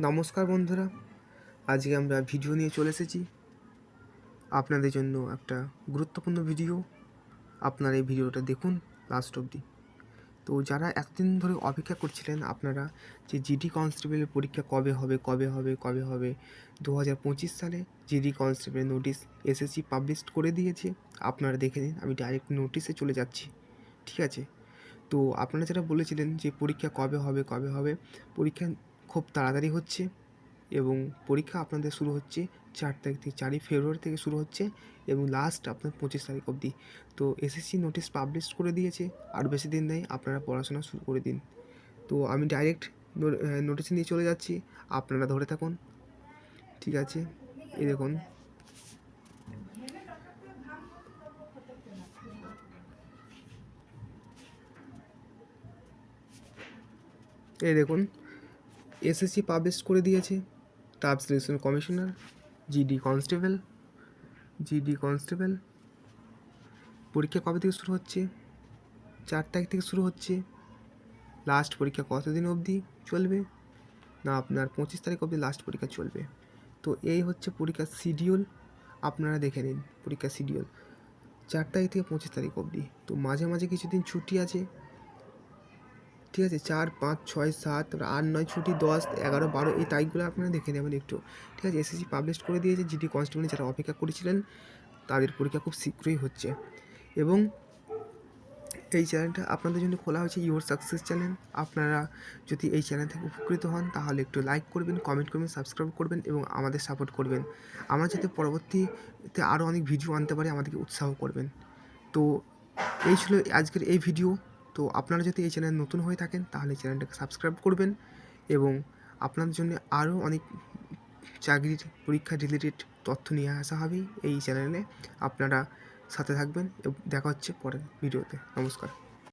নমস্কার বন্ধুরা, আজকে আমরা ভিডিও নিয়ে চলে এসেছি আপনাদের জন্য একটা গুরুত্বপূর্ণ ভিডিও। আপনারা এই ভিডিওটা দেখুন লাস্ট অবধি। তো যারা এতদিন ধরে অপেক্ষা করছিলেন আপনারা যে জিডি কনস্টেবলের পরীক্ষা কবে হবে 2025 সালে জিডি কনস্টেবলের নোটিশ এসএসসি পাবলিশ করে দিয়েছে। আপনারা দেখে নিন, আমি ডাইরেক্ট নোটিশে চলে যাচ্ছি, ঠিক আছে? তো আপনারা যারা বলেছিলেন যে পরীক্ষা কবে হবে, পরীক্ষা খুব তাড়াতাড়ি হচ্ছে এবং পরীক্ষা আপনাদের শুরু হচ্ছে 4 তারিখ থেকে 4ই ফেব্রুয়ারি থেকে শুরু হচ্ছে এবং লাস্ট আপনার 25 তারিখ অবধি। তো এসএসসি নোটিশ পাবলিশ করে দিয়েছে, আর বেশি দিন নেই, আপনারা পড়াশোনা শুরু করে দিন। তো আমি ডাইরেক্ট নোটিশ নিয়ে চলে যাচ্ছি, আপনারা ধরে থাকুন, ঠিক আছে? এই দেখুন, এসএসসি পাবলিশ করে দিয়েছে staff selection commissioner GD constable. পরীক্ষা কবে থেকে শুরু হচ্ছে? 4 তারিখ থেকে শুরু হচ্ছে। লাস্ট পরীক্ষা কতদিন অবধি চলবে? না, আপনার 25 তারিখ অবধি লাস্ট পরীক্ষা চলবে। তো এই হচ্ছে পরীক্ষার শিডিউল, আপনারা দেখে নিন পরীক্ষার শিডিউল 4 তারিখ থেকে 25 তারিখ অবধি। তো মাঝে মাঝে কিছুদিন ছুটি আছে, ঠিক আছে? 4, 5, 6, 7, 8, 9 ছুটি, 10, 11, 12 এই তারিখগুলো আপনারা দেখে নেবেন একটু, ঠিক আছে? এসএসসি পাবলিশ করে দিয়েছে, জিডি কনস্টেবল যারা অপেক্ষা করেছিলেন তাদের পরীক্ষা খুব শীঘ্রই হচ্ছে। এবং এই চ্যানেলটা আপনাদের জন্য খোলা হয়েছে, ইওর সাকসেস চ্যানেল। আপনারা যদি এই চ্যানেল থেকে উপকৃত হন তাহলে একটু লাইক করবেন, কমেন্ট করবেন, সাবস্ক্রাইব করবেন এবং আমাদের সাপোর্ট করবেন। আমরা যাতে পরবর্তীতে আরও অনেক ভিডিও আনতে পারি আমাদেরকে উৎসাহ করবেন। তো এই ছিল আজকের এই ভিডিও। তো আপনারা যদি এই চ্যানেল নতুন হয়ে থাকেন তাহলে চ্যানেলটাকে সাবস্ক্রাইব করবেন এবং আপনাদের জন্য আরও অনেক চাকরির পরীক্ষা রিলেটেড তথ্য নিয়ে আসা হবে এই চ্যানেলে। আপনারা সাথে থাকবেন এবং দেখা হচ্ছে পরের ভিডিওতে। নমস্কার।